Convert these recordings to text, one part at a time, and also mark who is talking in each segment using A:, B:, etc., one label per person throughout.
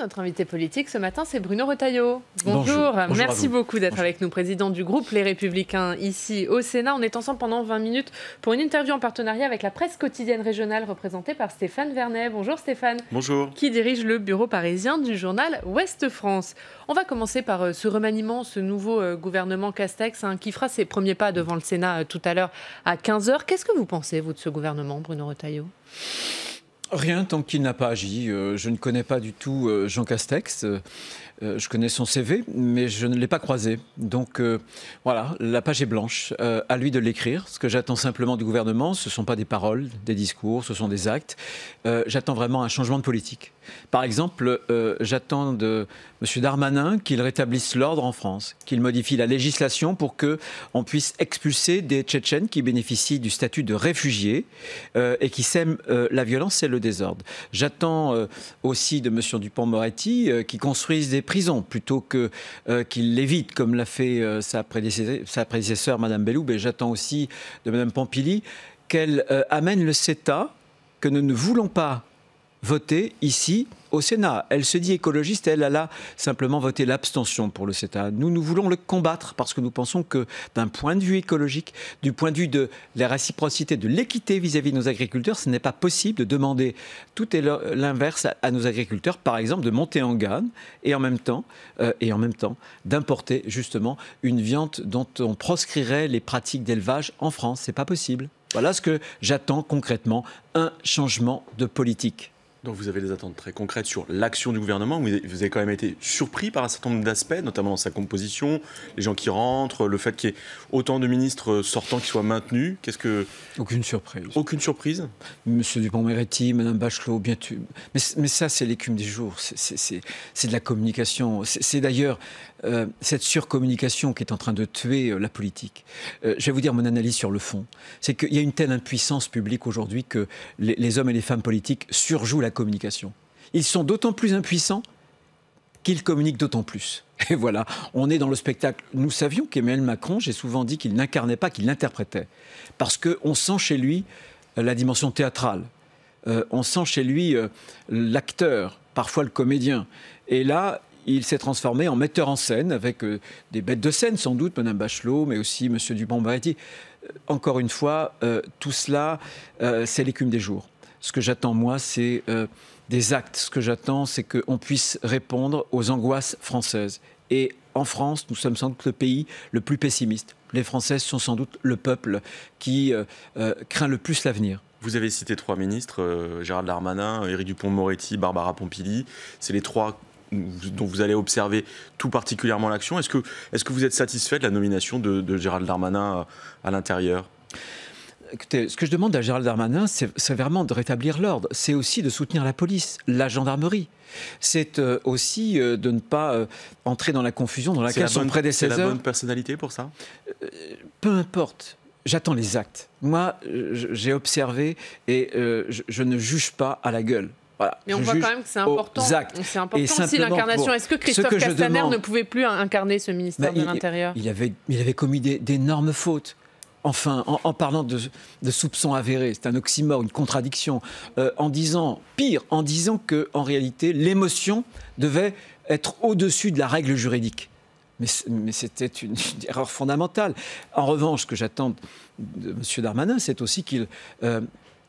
A: Notre invité politique ce matin, c'est Bruno Retailleau. Bonjour. Merci beaucoup d'être avec nous, président du groupe Les Républicains ici au Sénat. On est ensemble pendant 20 minutes pour une interview en partenariat avec la presse quotidienne régionale représentée par Stéphane Vernet. Bonjour Stéphane.
B: Bonjour. Qui
A: dirige le bureau parisien du journal Ouest France. On va commencer par ce remaniement, ce nouveau gouvernement Castex qui fera ses premiers pas devant le Sénat tout à l'heure à 15h. Qu'est-ce que vous pensez, vous, de ce gouvernement, Bruno Retailleau ?
C: Rien tant qu'il n'a pas agi. Je ne connais pas du tout Jean Castex. Je connais son CV, mais je ne l'ai pas croisé. Donc voilà, la page est blanche. À lui de l'écrire. Ce que j'attends simplement du gouvernement, ce ne sont pas des paroles, des discours, ce sont des actes. J'attends vraiment un changement de politique. Par exemple, j'attends de M. Darmanin qu'il rétablisse l'ordre en France, qu'il modifie la législation pour qu'on puisse expulser des Tchétchènes qui bénéficient du statut de réfugiés et qui sèment la violence et le désordre. J'attends aussi de M. Dupond-Moretti qu'il construise des prisons plutôt qu'il l'évite, comme l'a fait sa prédécesseur, Mme Belloub. Et j'attends aussi de Mme Pompili qu'elle amène le CETA que nous ne voulons pas voter ici au Sénat. Elle se dit écologiste, elle a simplement voté l'abstention pour le CETA. Nous voulons le combattre parce que nous pensons que d'un point de vue écologique, du point de vue de la réciprocité, de l'équité vis-à-vis de nos agriculteurs, ce n'est pas possible de demander tout et l'inverse à nos agriculteurs, par exemple de monter en gamme et en même temps d'importer justement une viande dont on proscrirait les pratiques d'élevage en France. C'est pas possible. Voilà ce que j'attends concrètement, un changement de politique.
B: Donc vous avez des attentes très concrètes sur l'action du gouvernement. Vous avez quand même été surpris par un certain nombre d'aspects, notamment dans sa composition, les gens qui rentrent, le fait qu'il y ait autant de ministres sortants qui soient maintenus.
C: Aucune surprise.
B: Aucune surprise.
C: Monsieur Dupond-Moretti, Madame Bachelot, bien sûr. Mais ça, c'est l'écume des jours. C'est de la communication. C'est d'ailleurs cette surcommunication qui est en train de tuer la politique. Je vais vous dire mon analyse sur le fond. C'est qu'il y a une telle impuissance publique aujourd'hui que les hommes et les femmes politiques surjouent la communication. Ils sont d'autant plus impuissants qu'ils communiquent d'autant plus. Et voilà, on est dans le spectacle. Nous savions qu'Emmanuel Macron, j'ai souvent dit qu'il n'incarnait pas, qu'il l'interprétait. Parce qu'on sent chez lui la dimension théâtrale. On sent chez lui l'acteur, parfois le comédien. Et là, il s'est transformé en metteur en scène, avec des bêtes de scène sans doute, Mme Bachelot, mais aussi M. Dupond-Moretti. Encore une fois, tout cela, c'est l'écume des jours. Ce que j'attends, moi, c'est des actes. Ce que j'attends, c'est qu'on puisse répondre aux angoisses françaises. Et en France, nous sommes sans doute le pays le plus pessimiste. Les Français sont sans doute le peuple qui craint le plus l'avenir.
B: Vous avez cité 3 ministres, Gérald Darmanin, Éric Dupond-Moretti, Barbara Pompili. C'est les 3 dont vous allez observer tout particulièrement l'action. Est-ce que vous êtes satisfait de la nomination de Gérald Darmanin à l'intérieur ?
C: Écoutez, ce que je demande à Gérald Darmanin, c'est vraiment de rétablir l'ordre. C'est aussi de soutenir la police, la gendarmerie. C'est aussi de ne pas entrer dans la confusion dans laquelle son prédécesseur...
B: C'est la bonne personnalité pour ça ?
C: Peu importe. J'attends les actes. Moi, j'ai observé et je ne juge pas à la gueule. Voilà,
A: mais on voit quand même que c'est important. C'est important aussi l'incarnation. Est-ce que Christophe Castaner ne pouvait plus incarner ce ministère de l'Intérieur ?
C: Il avait commis d'énormes fautes. Enfin, en parlant de soupçons avérés, c'est un oxymore, une contradiction, en disant qu'en réalité, l'émotion devait être au-dessus de la règle juridique. Mais c'était une erreur fondamentale. En revanche, ce que j'attends de M. Darmanin, c'est aussi qu'il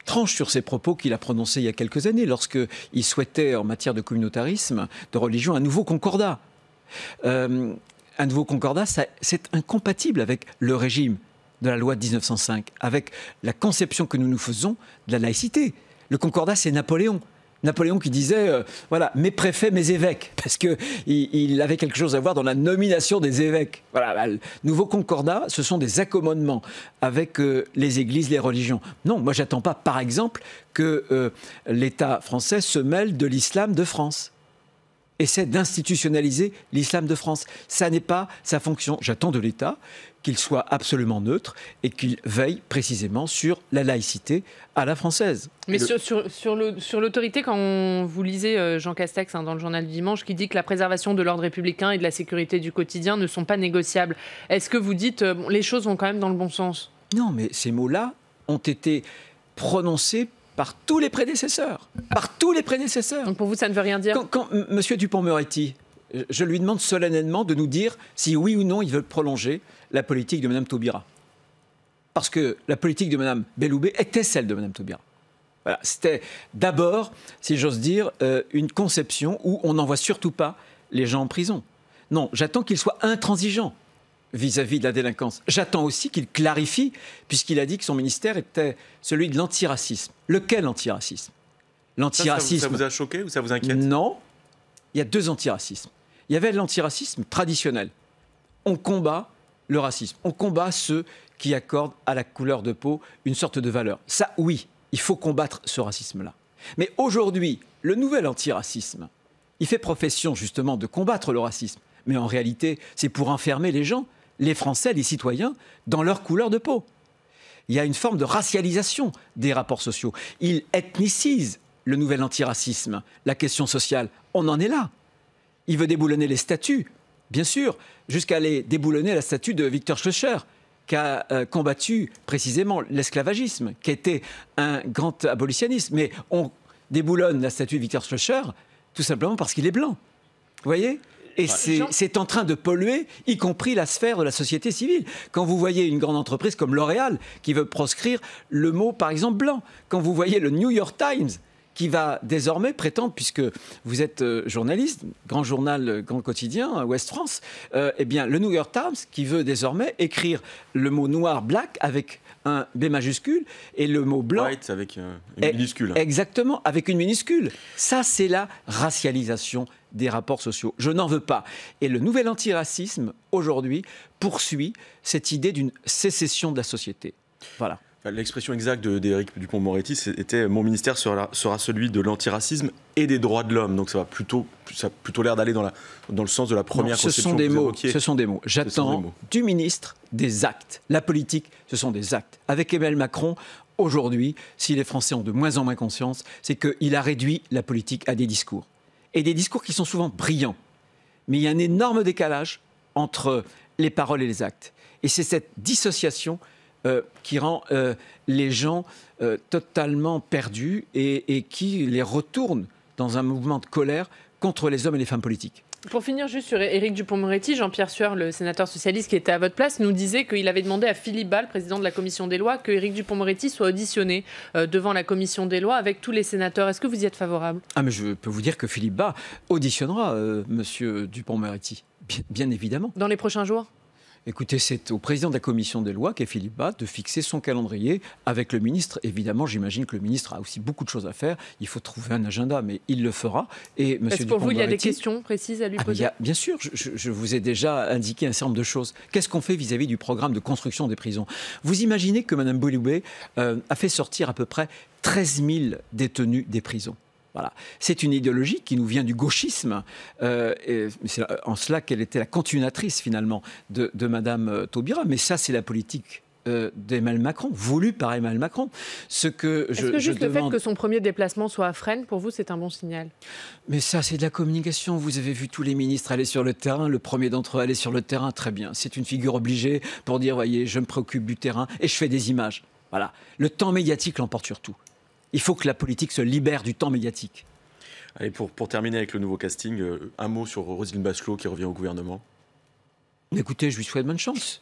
C: tranche sur ces propos qu'il a prononcés il y a quelques années, lorsqu'il souhaitait, en matière de communautarisme, de religion, un nouveau concordat. Un nouveau concordat, c'est incompatible avec le régime de la loi de 1905, avec la conception que nous nous faisons de la laïcité. Le concordat, c'est Napoléon. Napoléon qui disait, voilà, mes préfets, mes évêques, parce qu'il avait quelque chose à voir dans la nomination des évêques. Voilà, le nouveau concordat, ce sont des accommodements avec les églises, les religions. Non, moi, j'attends pas, par exemple, que l'État français se mêle de l'islam de France. Essaie d'institutionnaliser l'islam de France. Ça n'est pas sa fonction. J'attends de l'État qu'il soit absolument neutre et qu'il veille précisément sur la laïcité à la française.
A: Mais sur l'autorité, quand vous lisez Jean Castex dans le journal du dimanche, qui dit que la préservation de l'ordre républicain et de la sécurité du quotidien ne sont pas négociables, est-ce que vous dites les choses vont quand même dans le bon sens ?
C: Non, mais ces mots-là ont été prononcés par tous les prédécesseurs. Par tous les prédécesseurs.
A: Donc pour vous, ça ne veut rien dire?
C: Quand M. Dupond-Moretti, je lui demande solennellement de nous dire si oui ou non il veut prolonger la politique de Mme Taubira. Parce que la politique de Mme Belloubet était celle de Mme Taubira. Voilà, c'était d'abord, si j'ose dire, une conception où on n'envoie surtout pas les gens en prison. Non, j'attends qu'il soit intransigeant vis-à-vis de la délinquance. J'attends aussi qu'il clarifie, puisqu'il a dit que son ministère était celui de l'antiracisme. Lequel antiracisme? L'antiracisme.
B: Ça vous a choqué ou ça vous inquiète?
C: Non, il y a deux antiracismes. Il y avait l'antiracisme traditionnel. On combat le racisme. On combat ceux qui accordent à la couleur de peau une sorte de valeur. Ça, oui, il faut combattre ce racisme-là. Mais aujourd'hui, le nouvel antiracisme, il fait profession justement de combattre le racisme. Mais en réalité, c'est pour enfermer les gens, les Français, les citoyens, dans leur couleur de peau. Il y a une forme de racialisation des rapports sociaux. Il ethnicise le nouvel antiracisme, la question sociale. On en est là. Il veut déboulonner les statuts, bien sûr, jusqu'à aller déboulonner la statue de Victor Schœlcher, qui a combattu précisément l'esclavagisme, qui était un grand abolitionniste. Mais on déboulonne la statue de Victor Schœlcher tout simplement parce qu'il est blanc. Vous voyez ? Et c'est en train de polluer, y compris la sphère de la société civile. Quand vous voyez une grande entreprise comme L'Oréal qui veut proscrire le mot, par exemple, blanc. Quand vous voyez le New York Times qui va désormais prétendre, puisque vous êtes journaliste, grand journal, grand quotidien, Ouest France, eh bien, le New York Times qui veut désormais écrire le mot noir, black, avec un B majuscule, et le mot blanc...
B: White avec une minuscule.
C: Exactement, avec une minuscule. Ça, c'est la racialisation des rapports sociaux. Je n'en veux pas. Et le nouvel antiracisme, aujourd'hui, poursuit cette idée d'une sécession de la société. Voilà.
B: L'expression exacte d'Éric Dupond-Moretti, c'était « Mon ministère sera celui de l'antiracisme et des droits de l'homme ». Donc ça a plutôt l'air d'aller dans le sens de la première conception que vous évoquiez.
C: Ce sont des mots. J'attends du ministre des actes. La politique, ce sont des actes. Avec Emmanuel Macron, aujourd'hui, si les Français ont de moins en moins conscience, c'est qu'il a réduit la politique à des discours. Et des discours qui sont souvent brillants. Mais il y a un énorme décalage entre les paroles et les actes. Et c'est cette dissociation qui rend les gens totalement perdus et qui les retourne dans un mouvement de colère contre les hommes et les femmes politiques.
A: Pour finir juste sur Éric Dupond-Moretti, Jean-Pierre Sueur, le sénateur socialiste qui était à votre place, nous disait qu'il avait demandé à Philippe Bas, le président de la commission des lois, que Éric Dupond-Moretti soit auditionné devant la commission des lois avec tous les sénateurs. Est-ce que vous y êtes favorable?
C: Ah, mais je peux vous dire que Philippe Bas auditionnera Monsieur Dupond-Moretti, bien évidemment.
A: Dans les prochains jours?
C: Écoutez, c'est au président de la commission des lois, qui est Philippe Bas, de fixer son calendrier avec le ministre. Évidemment, j'imagine que le ministre a aussi beaucoup de choses à faire. Il faut trouver un agenda, mais il le fera. Et
A: Est-ce que pour vous, il y a des questions précises à lui poser?
C: Bien sûr, je vous ai déjà indiqué un certain nombre de choses. Qu'est-ce qu'on fait vis-à-vis du programme de construction des prisons? Vous imaginez que Mme Belloubet a fait sortir à peu près 13 000 détenus des prisons. Voilà. C'est une idéologie qui nous vient du gauchisme. Et c'est en cela qu'elle était la continuatrice, finalement, de Mme Taubira. Mais ça, c'est la politique d'Emmanuel Macron, voulue par Emmanuel Macron.
A: Est-ce que juste le fait que son premier déplacement soit à Fresnes, pour vous, c'est un bon signal?
C: Mais ça, c'est de la communication. Vous avez vu tous les ministres aller sur le terrain. Le premier d'entre eux aller sur le terrain, très bien. C'est une figure obligée pour dire, voyez, je me préoccupe du terrain et je fais des images. Voilà. Le temps médiatique l'emporte sur tout. Il faut que la politique se libère du temps médiatique.
B: Allez, pour terminer avec le nouveau casting, un mot sur Roselyne Bachelot qui revient au gouvernement.
C: Écoutez, je lui souhaite bonne chance.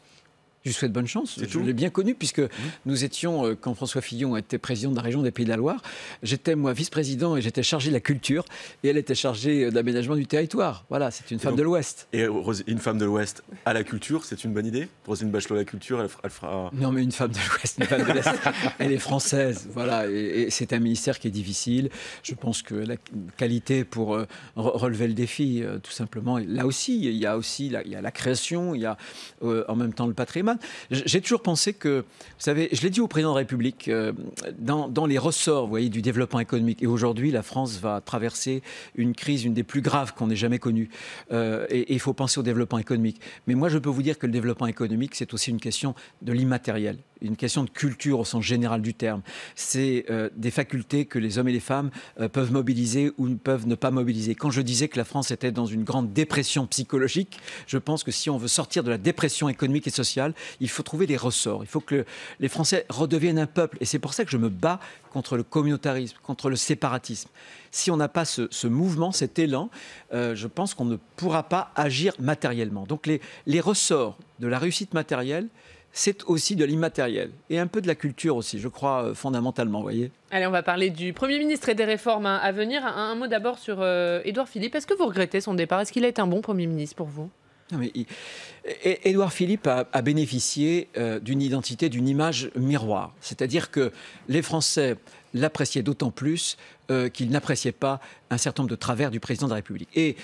C: Je lui souhaite bonne chance. Je l'ai bien connu puisque nous étions, quand François Fillon était président de la région des Pays de la Loire, j'étais moi vice-président et j'étais chargé de la culture et elle était chargée de l'aménagement du territoire. Voilà, c'est une femme de l'Ouest.
B: Et une femme de l'Ouest à la culture, c'est une bonne idée? Roselyne Bachelot à la culture, elle fera...
C: Non, mais une femme de l'Ouest, une femme de l'Est, elle est française. Voilà, et c'est un ministère qui est difficile. Je pense que la qualité pour relever le défi, tout simplement, là aussi, il y a la création, il y a en même temps le patrimoine. J'ai toujours pensé que, vous savez, je l'ai dit au président de la République, dans les ressorts, vous voyez, du développement économique, et aujourd'hui, la France va traverser une crise, une des plus graves qu'on ait jamais connues, et il faut penser au développement économique. Mais moi, je peux vous dire que le développement économique, c'est aussi une question de l'immatériel, une question de culture au sens général du terme. C'est des facultés que les hommes et les femmes peuvent mobiliser ou peuvent ne pas mobiliser. Quand je disais que la France était dans une grande dépression psychologique, je pense que si on veut sortir de la dépression économique et sociale, il faut trouver des ressorts. Il faut que les Français redeviennent un peuple. Et c'est pour ça que je me bats contre le communautarisme, contre le séparatisme. Si on n'a pas ce mouvement, cet élan, je pense qu'on ne pourra pas agir matériellement. Donc les ressorts de la réussite matérielle, c'est aussi de l'immatériel et un peu de la culture aussi, je crois, fondamentalement, vous voyez.
A: Allez, on va parler du Premier ministre et des réformes à venir. Un mot d'abord sur Édouard Philippe. Est-ce que vous regrettez son départ? Est-ce qu'il a été un bon Premier ministre pour vous?
C: Non, mais Édouard Philippe a bénéficié d'une identité, d'une image miroir. C'est-à-dire que les Français l'appréciaient d'autant plus qu'ils n'appréciaient pas un certain nombre de travers du président de la République. Et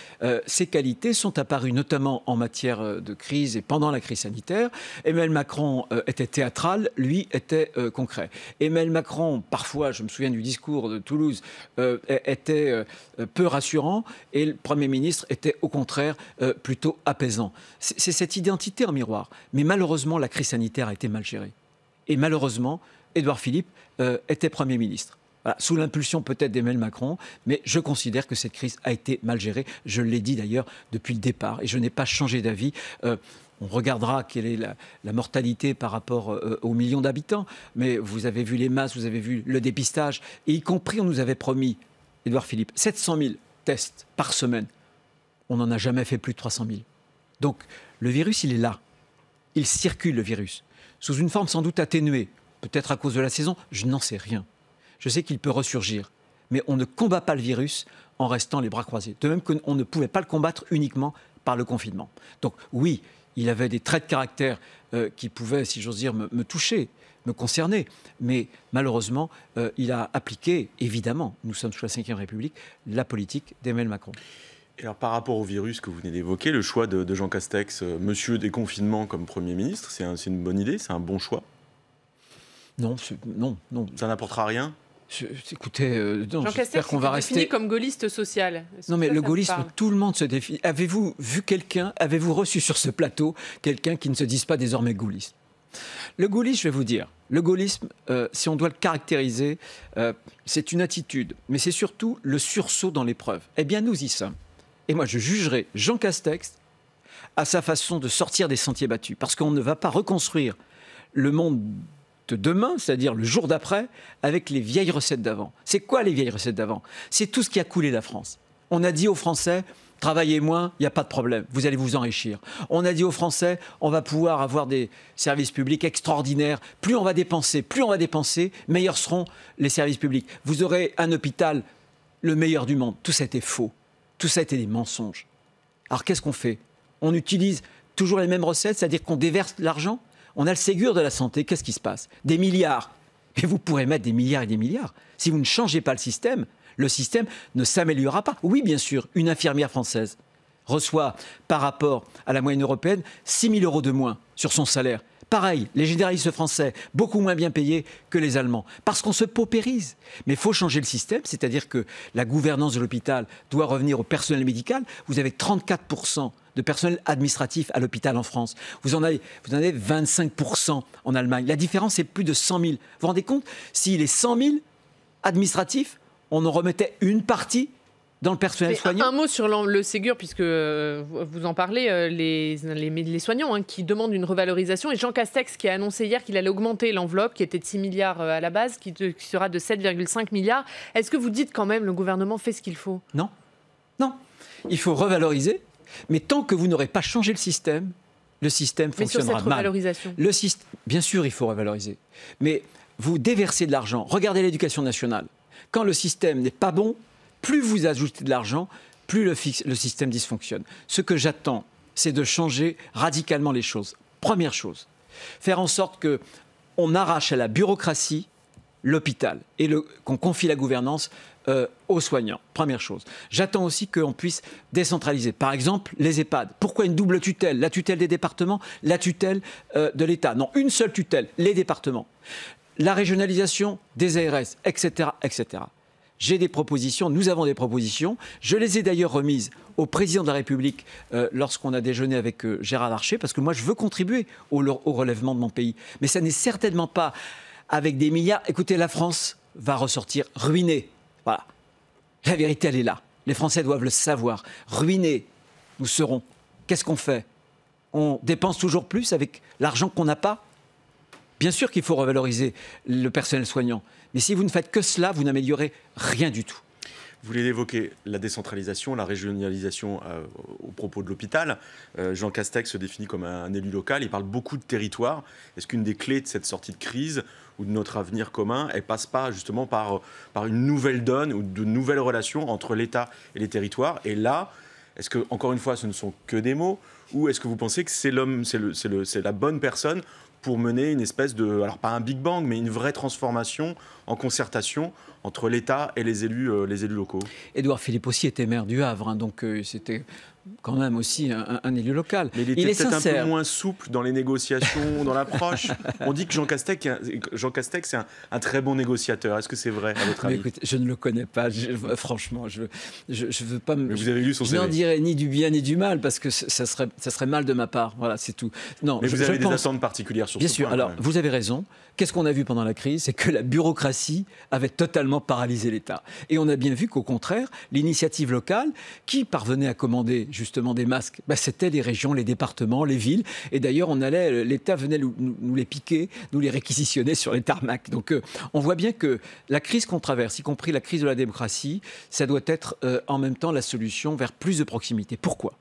C: ces qualités sont apparues notamment en matière de crise et pendant la crise sanitaire. Emmanuel Macron était théâtral, lui était concret. Emmanuel Macron, parfois, je me souviens du discours de Toulouse, était peu rassurant et le Premier ministre était au contraire plutôt apaisant. C'est cette identité en miroir. Mais malheureusement, la crise sanitaire a été mal gérée. Et malheureusement, Édouard Philippe était Premier ministre. Voilà, sous l'impulsion peut-être d'Emmanuel Macron, mais je considère que cette crise a été mal gérée. Je l'ai dit d'ailleurs depuis le départ et je n'ai pas changé d'avis. On regardera quelle est la mortalité par rapport aux millions d'habitants, mais vous avez vu les masses, vous avez vu le dépistage, et y compris on nous avait promis, Édouard Philippe, 700 000 tests par semaine. On n'en a jamais fait plus de 300 000. Donc le virus, il est là. Il circule, le virus, sous une forme sans doute atténuée, peut-être à cause de la saison, je n'en sais rien. Je sais qu'il peut ressurgir, mais on ne combat pas le virus en restant les bras croisés. De même qu'on ne pouvait pas le combattre uniquement par le confinement. Donc oui, il avait des traits de caractère qui pouvaient, si j'ose dire, me toucher, me concerner. Mais malheureusement, il a appliqué, évidemment, nous sommes sous la Ve République, la politique d'Emmanuel Macron.
B: Et alors, par rapport au virus que vous venez d'évoquer, le choix de Jean Castex, monsieur déconfinement comme Premier ministre, c'est une bonne idée, c'est un bon choix?
C: Non.
B: Ça n'apportera rien?
C: Écoutez,
A: Jean Castex
C: qu'on va rester
A: défini comme gaulliste social.
C: Non, mais le gaullisme, tout le monde se définit. Avez-vous vu quelqu'un, avez-vous reçu sur ce plateau quelqu'un qui ne se dise pas désormais gaulliste? Le gaullisme, je vais vous dire, le gaullisme, si on doit le caractériser, c'est une attitude, mais c'est surtout le sursaut dans l'épreuve. Eh bien, nous y sommes. Et moi, je jugerai Jean Castex à sa façon de sortir des sentiers battus, parce qu'on ne va pas reconstruire le monde de demain, c'est-à-dire le jour d'après, avec les vieilles recettes d'avant. C'est quoi les vieilles recettes d'avant? C'est tout ce qui a coulé la France. On a dit aux Français, travaillez moins, il n'y a pas de problème, vous allez vous enrichir. On a dit aux Français, on va pouvoir avoir des services publics extraordinaires. Plus on va dépenser, meilleurs seront les services publics. Vous aurez un hôpital, le meilleur du monde. Tout ça était faux. Tout ça était des mensonges. Alors qu'est-ce qu'on fait? On utilise toujours les mêmes recettes, c'est-à-dire qu'on déverse l'argent. On a le Ségur de la santé, qu'est-ce qui se passe? Des milliards. Mais vous pourrez mettre des milliards et des milliards. Si vous ne changez pas le système ne s'améliorera pas. Oui, bien sûr, une infirmière française reçoit, par rapport à la moyenne européenne, 6 000 € de moins sur son salaire. Pareil, les généralistes français, beaucoup moins bien payés que les Allemands, parce qu'on se paupérise. Mais il faut changer le système, c'est-à-dire que la gouvernance de l'hôpital doit revenir au personnel médical. Vous avez 34% de personnel administratif à l'hôpital en France. Vous en avez 25% en Allemagne. La différence est plus de 100 000. Vous vous rendez compte? S'il est 100 000 administratifs, on en remettait une partie dans le personnel soignant.
A: Un mot sur le Ségur, puisque vous en parlez, les soignants qui demandent une revalorisation. Et Jean Castex qui a annoncé hier qu'il allait augmenter l'enveloppe, qui était de 6 milliards à la base, qui sera de 7,5 milliards. Est-ce que vous dites quand même le gouvernement fait ce qu'il faut?
C: Non. Il faut revaloriser. Mais tant que vous n'aurez pas changé le système fonctionnera mal. Mais sur cette
A: revalorisation,
C: bien sûr, il faut revaloriser. Mais vous déversez de l'argent. Regardez l'éducation nationale. Quand le système n'est pas bon, plus vous ajoutez de l'argent, plus le système dysfonctionne. Ce que j'attends, c'est de changer radicalement les choses. Première chose, faire en sorte qu'on arrache à la bureaucratie l'hôpital et qu'on confie la gouvernance aux soignants. Première chose. J'attends aussi qu'on puisse décentraliser. Par exemple, les EHPAD. Pourquoi une double tutelle? La tutelle des départements, la tutelle de l'État. Non, une seule tutelle, les départements. La régionalisation des ARS, etc., etc. J'ai des propositions, nous avons des propositions. Je les ai d'ailleurs remises au président de la République lorsqu'on a déjeuné avec Gérard Larcher, parce que moi, je veux contribuer au relèvement de mon pays. Mais ça n'est certainement pas avec des milliards. Écoutez, la France va ressortir ruinée. Voilà. La vérité, elle est là. Les Français doivent le savoir. Ruinés, nous serons. Qu'est-ce qu'on fait? On dépense toujours plus avec l'argent qu'on n'a pas. Bien sûr qu'il faut revaloriser le personnel soignant, mais si vous ne faites que cela, vous n'améliorez rien du tout.
B: Vous voulez évoquer la décentralisation, la régionalisation au propos de l'hôpital. Jean Castex se définit comme un élu local, il parle beaucoup de territoire. Est-ce qu'une des clés de cette sortie de crise ou de notre avenir commun, elle passe pas justement par une nouvelle donne ou de nouvelles relations entre l'État et les territoires? Et là, est-ce que, encore une fois, ce ne sont que des mots, ou est-ce que vous pensez que c'est la bonne personne pour mener une espèce de, alors pas un Big Bang, mais une vraie transformation en concertation entre l'État et les élus locaux?
C: Édouard Philippe aussi était maire du Havre, hein, donc c'était quand même aussi un élu local.
B: Mais il était peut-être un peu moins souple dans les négociations, dans l'approche. On dit que Jean Castex est un très bon négociateur. Est-ce que c'est vrai, à votre avis?
C: Écoutez, je ne le connais pas, franchement. Je veux pas me...
B: Mais vous avez lu son CV.
C: Je n'en dirais ni du bien ni du mal, parce que ça serait mal de ma part. Voilà, c'est tout. Non,
B: mais vous avez des attentes particulières sur ce point.
C: Bien sûr. Alors, vous avez raison. Qu'est-ce qu'on a vu pendant la crise? C'est que la bureaucratie avait totalement paralysé l'État. Et on a bien vu qu'au contraire, l'initiative locale, qui parvenait à commander justement des masques, c'était les régions, les départements, les villes. Et d'ailleurs, l'État venait nous les piquer, nous les réquisitionner sur les tarmacs. Donc, on voit bien que la crise qu'on traverse, y compris la crise de la démocratie, ça doit être en même temps la solution vers plus de proximité. Pourquoi ?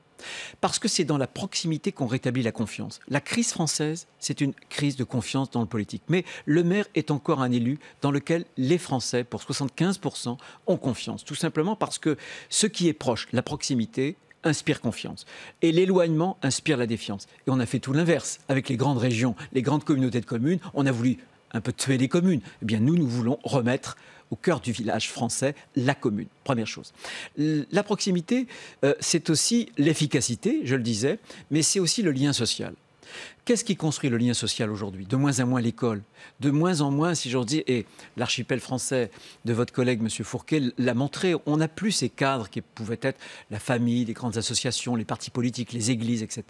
C: Parce que c'est dans la proximité qu'on rétablit la confiance. La crise française, c'est une crise de confiance dans le politique. Mais le maire est encore un élu dans lequel les Français, pour 75%, ont confiance. Tout simplement parce que ce qui est proche, la proximité, inspire confiance. Et l'éloignement inspire la défiance. Et on a fait tout l'inverse. Avec les grandes régions, les grandes communautés de communes, on a voulu un peu tuer les communes. Eh bien, nous voulons remettre au cœur du village français, la commune. Première chose. La proximité, c'est aussi l'efficacité, je le disais, mais c'est aussi le lien social. Qu'est-ce qui construit le lien social aujourd'hui? De moins en moins l'école, de moins en moins, si j'ose dire, et l'archipel français de votre collègue M. Fourquet l'a montré, on n'a plus ces cadres qui pouvaient être la famille, les grandes associations, les partis politiques, les églises, etc.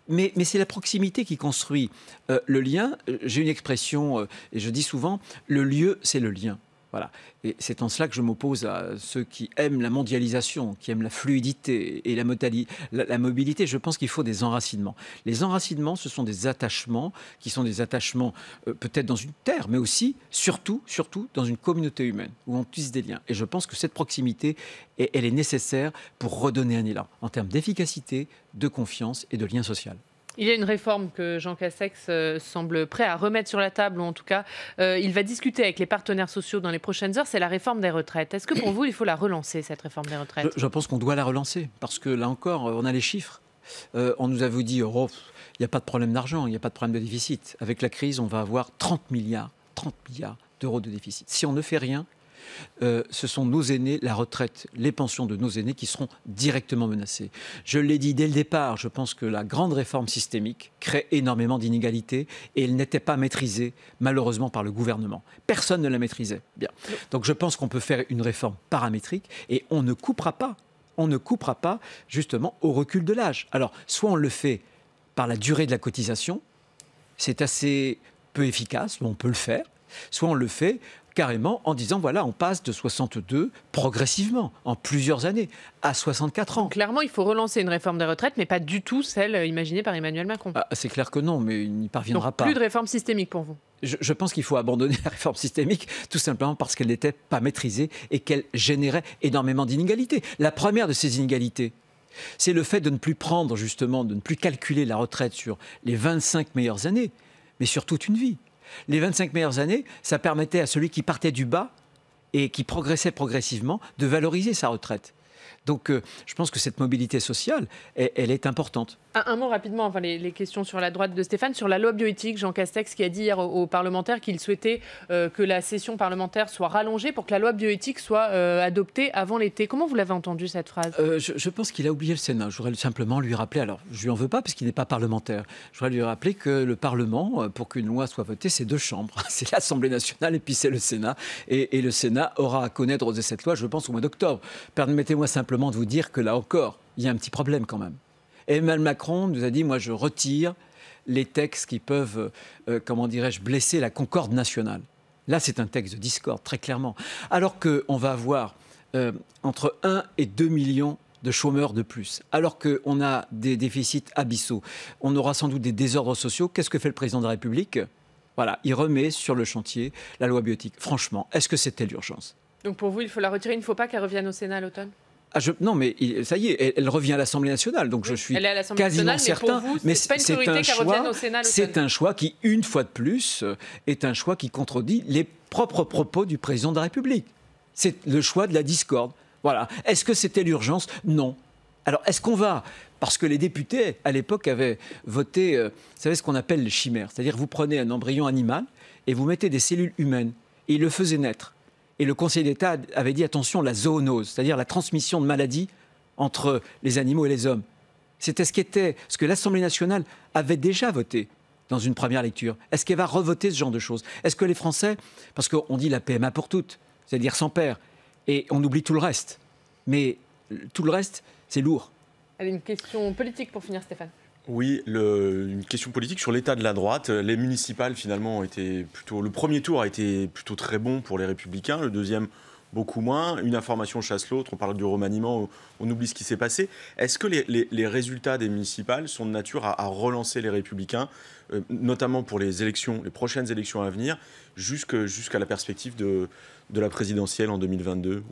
C: Mais c'est la proximité qui construit le lien. J'ai une expression, et je dis souvent, le lieu, c'est le lien. Voilà. Et c'est en cela que je m'oppose à ceux qui aiment la mondialisation, qui aiment la fluidité et la mobilité. Je pense qu'il faut des enracinements. Les enracinements, ce sont des attachements qui sont des attachements peut-être dans une terre, mais aussi, surtout, dans une communauté humaine où on tisse des liens. Et je pense que cette proximité, elle est nécessaire pour redonner un élan en termes d'efficacité, de confiance et de lien social.
A: Il y a une réforme que Jean Castex semble prêt à remettre sur la table, ou en tout cas, il va discuter avec les partenaires sociaux dans les prochaines heures, c'est la réforme des retraites. Est-ce que pour vous, il faut la relancer, cette réforme des retraites?
C: Je pense qu'on doit la relancer, parce que là encore, on a les chiffres. On nous avait dit, il n'y a pas de problème d'argent, il n'y a pas de problème de déficit. Avec la crise, on va avoir 30 milliards d'euros de déficit. Si on ne fait rien, ce sont nos aînés, la retraite, les pensions de nos aînés qui seront directement menacées. Je l'ai dit dès le départ, je pense que la grande réforme systémique crée énormément d'inégalités et elle n'était pas maîtrisée, malheureusement, par le gouvernement. Personne ne la maîtrisait. Bien. Donc je pense qu'on peut faire une réforme paramétrique et on ne coupera pas justement au recul de l'âge. Alors, soit on le fait par la durée de la cotisation, c'est assez peu efficace, mais on peut le faire, soit on le fait carrément en disant, voilà, on passe de 62 progressivement, en plusieurs années, à 64 ans.
A: Clairement, il faut relancer une réforme des retraites, mais pas du tout celle imaginée par Emmanuel Macron.
C: C'est clair que non, mais il n'y parviendra pas.
A: Plus de réforme systémique pour vous?
C: Je pense qu'il faut abandonner la réforme systémique, tout simplement parce qu'elle n'était pas maîtrisée et qu'elle générait énormément d'inégalités. La première de ces inégalités, c'est le fait de ne plus prendre, justement, de ne plus calculer la retraite sur les 25 meilleures années, mais sur toute une vie. Les 25 meilleures années, ça permettait à celui qui partait du bas et qui progressait progressivement de valoriser sa retraite. Donc, je pense que cette mobilité sociale, elle est importante.
A: Un mot rapidement, enfin, les questions sur la droite de Stéphane, sur la loi bioéthique. Jean Castex qui a dit hier aux parlementaires qu'il souhaitait que la session parlementaire soit rallongée pour que la loi bioéthique soit adoptée avant l'été. Comment vous l'avez entendu, cette phrase?
C: Je pense qu'il a oublié le Sénat. Je voudrais simplement lui rappeler, alors je lui en veux pas parce qu'il n'est pas parlementaire, je voudrais lui rappeler que le Parlement, pour qu'une loi soit votée, c'est deux chambres. C'est l'Assemblée nationale et puis c'est le Sénat. Et le Sénat aura à connaître de cette loi, je pense, au mois d'octobre. Permettez-moi simplement de vous dire que là encore, il y a un petit problème quand même. Emmanuel Macron nous a dit, moi je retire les textes qui peuvent, blesser la concorde nationale. Là, c'est un texte de discorde, très clairement. Alors qu'on va avoir entre 1 et 2 millions de chômeurs de plus, alors qu'on a des déficits abyssaux, on aura sans doute des désordres sociaux. Qu'est-ce que fait le président de la République? Voilà, il remet sur le chantier la loi bioéthique. Franchement, est-ce que c'était l'urgence?
A: Donc pour vous, il faut la retirer, il ne faut pas qu'elle revienne au Sénat à l'automne?
C: Non, mais ça y est, elle revient à l'Assemblée nationale, donc je suis quasiment certain.
A: Mais c'est
C: un choix qui, une fois de plus, est un choix qui contredit les propres propos du président de la République. C'est le choix de la discorde. Voilà. Est-ce que c'était l'urgence? Non. Alors, est-ce qu'on va... Parce que les députés, à l'époque, avaient voté, vous savez, ce qu'on appelle les chimères. C'est-à-dire, vous prenez un embryon animal et vous mettez des cellules humaines. Et ils le faisaient naître. Et le Conseil d'État avait dit, attention, la zoonose, c'est-à-dire la transmission de maladies entre les animaux et les hommes. C'était ce que l'Assemblée nationale avait déjà voté dans une première lecture. Est-ce qu'elle va revoter ce genre de choses? Est-ce que les Français... Parce qu'on dit la PMA pour toutes, c'est-à-dire sans père, et on oublie tout le reste. Mais tout le reste, c'est lourd.
A: Allez, une question politique pour finir, Stéphane.
B: Oui, une question politique sur l'état de la droite. Les municipales, finalement, ont été plutôt... Le premier tour a été plutôt très bon pour les Républicains, le deuxième, beaucoup moins. Une information chasse l'autre, on parle du remaniement, on oublie ce qui s'est passé. Est-ce que les résultats des municipales sont de nature à relancer les Républicains, notamment pour les élections, les prochaines élections à venir, jusqu'à la perspective de la présidentielle en 2022?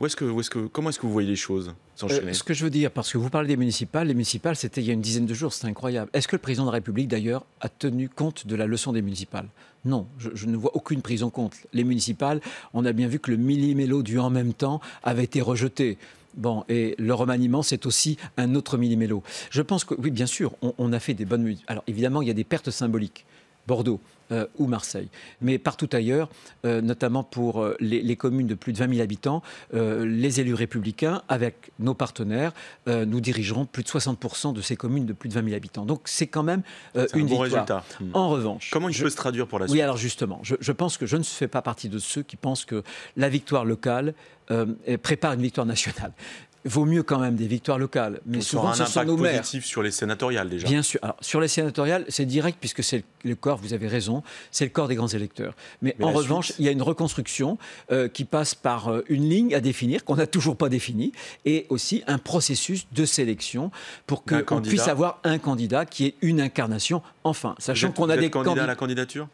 B: Comment est-ce que vous voyez les choses s'enchaîner?
C: Ce que je veux dire, parce que vous parlez des municipales, les municipales, c'était il y a une dizaine de jours, c'est incroyable. Est-ce que le président de la République, d'ailleurs, a tenu compte de la leçon des municipales? Non, je ne vois aucune prise en compte. Les municipales, on a bien vu que le millimélo du en même temps avait été rejeté. Bon, et le remaniement, c'est aussi un autre millimélo. Je pense que, oui, bien sûr, on a fait des bonnes... Alors, évidemment, il y a des pertes symboliques. Bordeaux ou Marseille. Mais partout ailleurs, notamment pour les communes de plus de 20 000 habitants, les élus républicains, avec nos partenaires, nous dirigerons plus de 60% de ces communes de plus de 20 000 habitants. Donc c'est quand même une
B: bon
C: victoire.
B: Résultat.
C: En revanche...
B: Comment il peut se traduire pour la suite?
C: Oui, alors justement, je pense que je ne fais pas partie de ceux qui pensent que la victoire locale prépare une victoire nationale. Vaut mieux quand même des victoires locales. Mais souvent, ce sont nos maires.
B: Un impact positif sur les sénatoriales, déjà.
C: Bien sûr. Alors, sur les sénatoriales, c'est direct, puisque c'est le corps, vous avez raison, c'est le corps des grands électeurs. Mais en revanche, il y a une reconstruction qui passe par une ligne à définir, qu'on n'a toujours pas définie, et aussi un processus de sélection pour qu'on puisse avoir un candidat qui est une incarnation, enfin. Sachant qu'on a des
B: candidats à la candidature?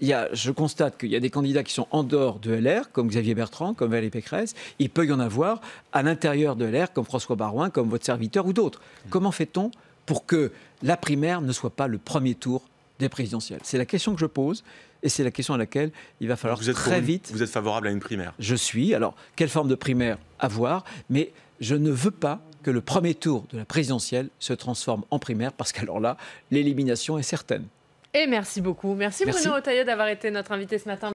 C: Je constate qu'il y a des candidats qui sont en dehors de LR, comme Xavier Bertrand, comme Valérie Pécresse. Il peut y en avoir à l'intérieur de LR, comme François Baroin, comme votre serviteur ou d'autres. Comment fait-on pour que la primaire ne soit pas le premier tour des présidentielles? C'est la question que je pose et c'est la question à laquelle il va falloir très vite...
B: Vous êtes favorable à une primaire?
C: Je suis. Alors, quelle forme de primaire avoir? Mais je ne veux pas que le premier tour de la présidentielle se transforme en primaire parce qu'alors là, l'élimination est certaine.
A: Et merci beaucoup. Merci Bruno Retailleau d'avoir été notre invité ce matin.